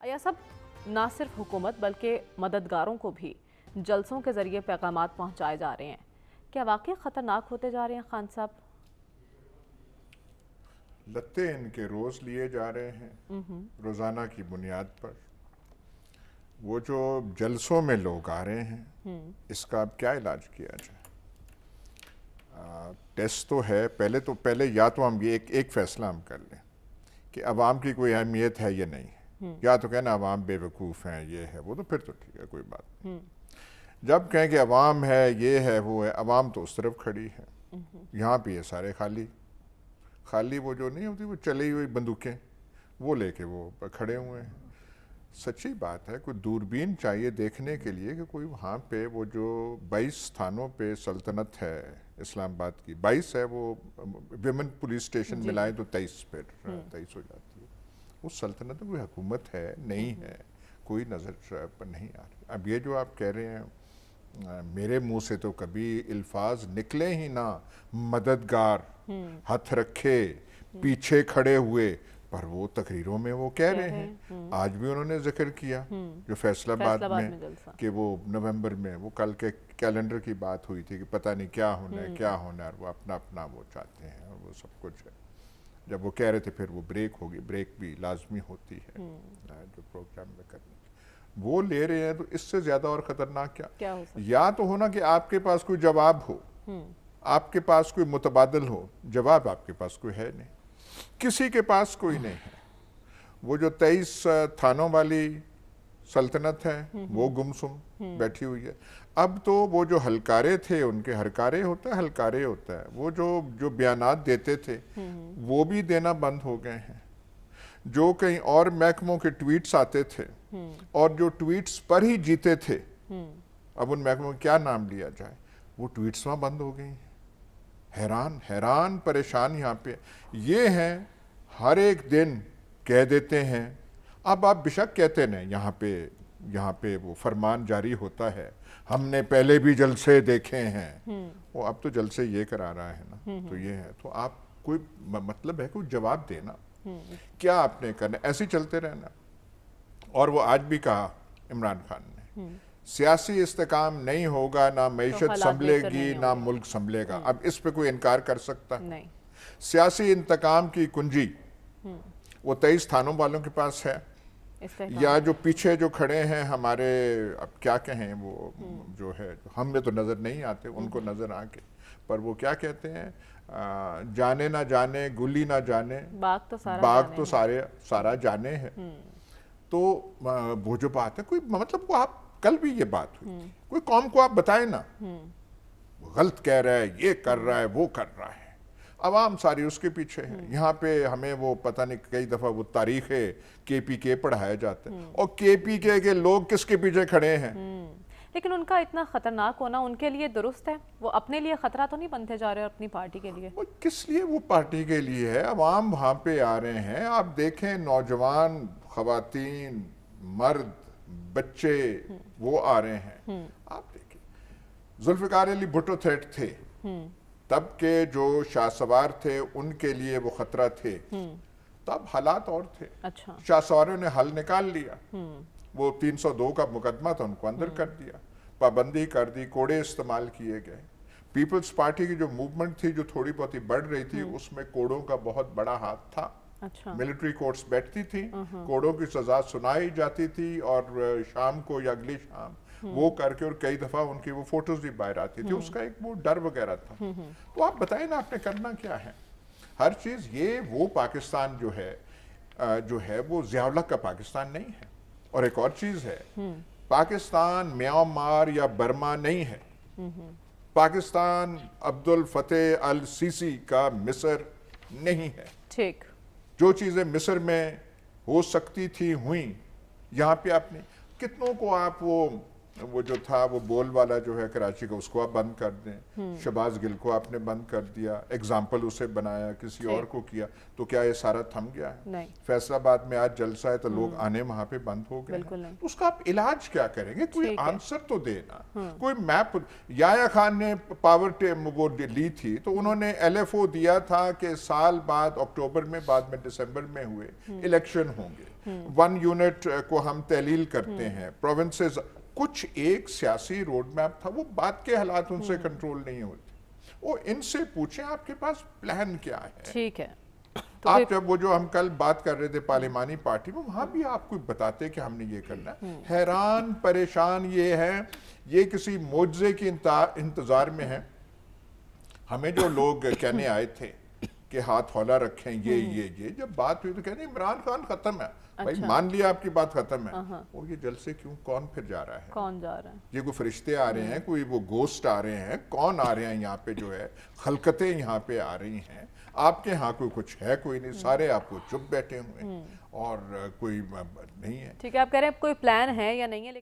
یا سب نہ صرف حکومت بلکہ مددگاروں کو بھی جلسوں کے ذریعے پیغامات پہنچائے جا رہے ہیں. کیا واقعی خطرناک ہوتے جا رہے ہیں خان صاحب؟ لتے ان کے روز لیے جا رہے ہیں روزانہ کی بنیاد پر. وہ جو جلسوں میں لوگ آ رہے ہیں اس کا اب کیا علاج کیا جائے؟ ٹیسٹ تو ہے. پہلے یا تو ہم یہ ایک فیصلہ ہم کر لیں کہ عوام کی کوئی اہمیت ہے یا نہیں ہے. یا تو کہنا عوام بے وقوف ہیں، یہ ہے وہ، تو پھر تو ٹھیک ہے، کوئی بات نہیں. جب کہیں کہ عوام ہے، یہ ہے وہ ہے، عوام تو اس طرف کھڑی ہے. یہاں پہ یہ سارے خالی وہ جو نہیں ہوتی وہ چلی ہوئی بندوقیں وہ لے کے وہ کھڑے ہوئے ہیں. سچی بات ہے، کوئی دوربین چاہیے دیکھنے کے لیے کہ کوئی وہاں پہ وہ جو 22 تھانوں پہ سلطنت ہے اسلام آباد کی، 22 ہے وہ ویمن پولیس اسٹیشن ملائیں تو 23 پہ 23 ہو جاتی ہے. اس سلطنت میں کوئی حکومت ہے نہیں ہے، کوئی نظر پر نہیں آ رہی. اب یہ جو آپ کہہ رہے ہیں، میرے منہ سے تو کبھی الفاظ نکلے ہی نہ مددگار، ہاتھ رکھے، پیچھے کھڑے ہوئے، پر وہ تقریروں میں وہ کہہ رہے ہیں. آج بھی انہوں نے ذکر کیا جو فیصل آباد میں کہ وہ نومبر میں، وہ کل کے کیلنڈر کی بات ہوئی تھی کہ پتہ نہیں کیا ہونا ہے کیا ہونا ہے، اور وہ اپنا وہ چاہتے ہیں اور وہ سب کچھ ہے. جب وہ کہہ رہے تھے پھر وہ بریک ہوگی، بریک بھی لازمی ہوتی ہے جو پروگرام میں کرنے کی، وہ لے رہے ہیں. تو اس سے زیادہ اور خطرناک کیا ہو سکتا؟ یا تو ہونا کہ آپ کے پاس کوئی جواب ہو، آپ کے پاس کوئی متبادل ہو. جواب آپ کے پاس کوئی ہے نہیں، کسی کے پاس کوئی نہیں ہے. وہ جو 23 تھانوں والی سلطنت ہے وہ گمسم بیٹھی ہوئی ہے. اب تو وہ جو ہلکارے تھے، ان کے ہرکارے ہوتا ہے، وہ جو بیانات دیتے تھے وہ بھی دینا بند ہو گئے ہیں. جو کہیں اور محکموں کے ٹویٹس آتے تھے اور جو ٹویٹس پر ہی جیتے تھے، اب ان محکموں کا کیا نام لیا جائے، وہ ٹویٹس وہاں بند ہو گئی ہیں. حیران پریشان یہاں پہ یہ ہیں. ہر ایک دن کہہ دیتے ہیں. اب آپ بشک کہتے ہیں یہاں پہ وہ فرمان جاری ہوتا ہے، ہم نے پہلے بھی جلسے دیکھے ہیں. وہ اب تو جلسے یہ کرا رہا ہے نا، تو یہ ہے. تو آپ کوئی مطلب ہے کوئی جواب دینا، کیا آپ نے کرنا؟ ایسے ہی چلتے رہنا. اور وہ آج بھی کہا عمران خان نے، سیاسی استحکام نہیں ہوگا، نہ معیشت سنبھلے گی، نہ ملک سنبھلے گا. اب اس پہ کوئی انکار کر سکتا؟ نہیں. سیاسی انتقام کی کنجی وہ 23 تھانوں والوں کے پاس ہے، یا جو پیچھے جو کھڑے ہیں ہمارے، اب کیا کہیں، وہ جو ہے ہم میں تو نظر نہیں آتے، ان کو نظر آ کے، پر وہ کیا کہتے ہیں، جانے نہ جانے گلی نہ جانے، باغ تو سارا جانے ہے. تو وہ جو بات ہے، کوئی مطلب وہ آپ کل بھی یہ بات ہوئی تھی، کوئی قوم کو آپ بتائیں نا غلط کہہ رہا ہے، یہ کر رہا ہے، وہ کر رہا ہے، عوام ساری اس کے پیچھے ہے. یہاں پہ ہمیں وہ پتہ نہیں کئی دفعہ وہ تاریخ KPK پڑھایا جاتا ہے، اور KPK کے لوگ کس کے پیچھے کھڑے ہیں. لیکن ان کا اتنا خطرناک ہونا ان کے لیے درست ہے؟ وہ اپنے لیے خطرہ تو نہیں بنتے جا رہے اپنی پارٹی کے لیے؟ کس لیے وہ پارٹی کے لیے ہے؟ عوام وہاں پہ آ رہے ہیں. آپ دیکھیں نوجوان، خواتین، مرد، بچے وہ آ رہے ہیں. آپ دیکھیں ذوالفقار علی بھٹو تھریٹ تھے، تب کے جو شاہ سوار تھے ان کے لیے وہ خطرہ تھے. تب حالات اور تھے. شاہ سواروں نے حل نکال لیا. وہ 302 کا مقدمہ تھا، ان کو اندر کر دیا، پابندی کر دی، کوڑے استعمال کیے گئے. پیپلز پارٹی کی جو موومنٹ تھی جو تھوڑی بہت ہی بڑھ رہی تھی، اس میں کوڑوں کا بہت بڑا ہاتھ تھا. ملٹری کورٹس بیٹھتی تھی، کوڑوں کی سزا سنائی جاتی تھی، اور شام کو یا اگلی شام وہ کر کے، اور کئی دفعہ ان کی وہ فوٹوز بھی باہر آتی تھی. اس کا ایک وہ ڈر وغیرہ تھا. تو آپ بتائیں نا آپ نے کرنا کیا ہے؟ ہر چیز یہ وہ پاکستان جو ہے وہ ضیاء الحق کا پاکستان نہیں ہے. اور ایک اور چیز ہے، پاکستان میانمار یا برما نہیں ہے. پاکستان عبد الفتح السیسی کا مصر نہیں ہے. ٹھیک. جو چیزیں مصر میں ہو سکتی تھی ہوئیں. یہاں پہ آپ نے کتنوں کو آپ وہ وہ جو تھا وہ بول والا جو ہے کراچی کا، اس کو آپ بند کر دیں. شہباز گل کو آپ نے بند کر دیا، ایگزامپل اسے بنایا، کسی اور کو کیا، تو کیا یہ سارا تھم گیا ہے؟ نہیں، فیصل آباد میں آج جلسہ ہے تو لوگ آنے وہاں پہ بند ہو گئے بالکل ہیں. نہیں. تو اس کا آپ علاج کیا کریں گے؟ کوئی ٹھیک ہے. آنسر تو دینا، کوئی میپ. یایا خان نے پاور وہ لی تھی تو انہوں نے ایل ایف او دیا تھا کہ سال بعد اکتوبر میں، بعد میں دسمبر میں ہوئے الیکشن ہوں گے، 1 یونٹ کو ہم تحلیل کرتے ہیں، پروونسز. کچھ ایک سیاسی روڈ میپ تھا، وہ بات کے حالات ان سے کنٹرول نہیں ہوتے. وہ ان سے پوچھیں آپ کے پاس پلان کیا ہے. ٹھیک ہے. آپ جب وہ جو ہم کل بات کر رہے تھے پارلیمانی پارٹی میں، وہاں بھی آپ کو بتاتے کہ ہم نے یہ کرنا ہے. حیران پریشان یہ ہے، یہ کسی معجزے کی انتظار میں ہے. ہمیں جو لوگ کہنے آئے تھے کہ ہاتھ ہولا رکھیں، یہ جب بات ہوئی تو کہنے عمران خان ختم ہے. بھائی مان لیا آپ کی بات ختم ہے، اور یہ جلسے کیوں؟ کون پھر جا رہا ہے؟ کون جا رہا ہے؟ یہ کوئی فرشتے آ رہے ہیں، کوئی وہ گوسٹ آ رہے ہیں، کون آ رہے ہیں یہاں پہ؟ جو ہے خلقتیں یہاں پہ آ رہی ہیں. آپ کے ہاں کوئی کچھ ہے کوئی نہیں، سارے آپ کو چپ بیٹھے ہوئے اور کوئی نہیں ہے. ٹھیک ہے، آپ کہہ رہے ہیں کوئی پلان ہے یا نہیں ہے، لیکن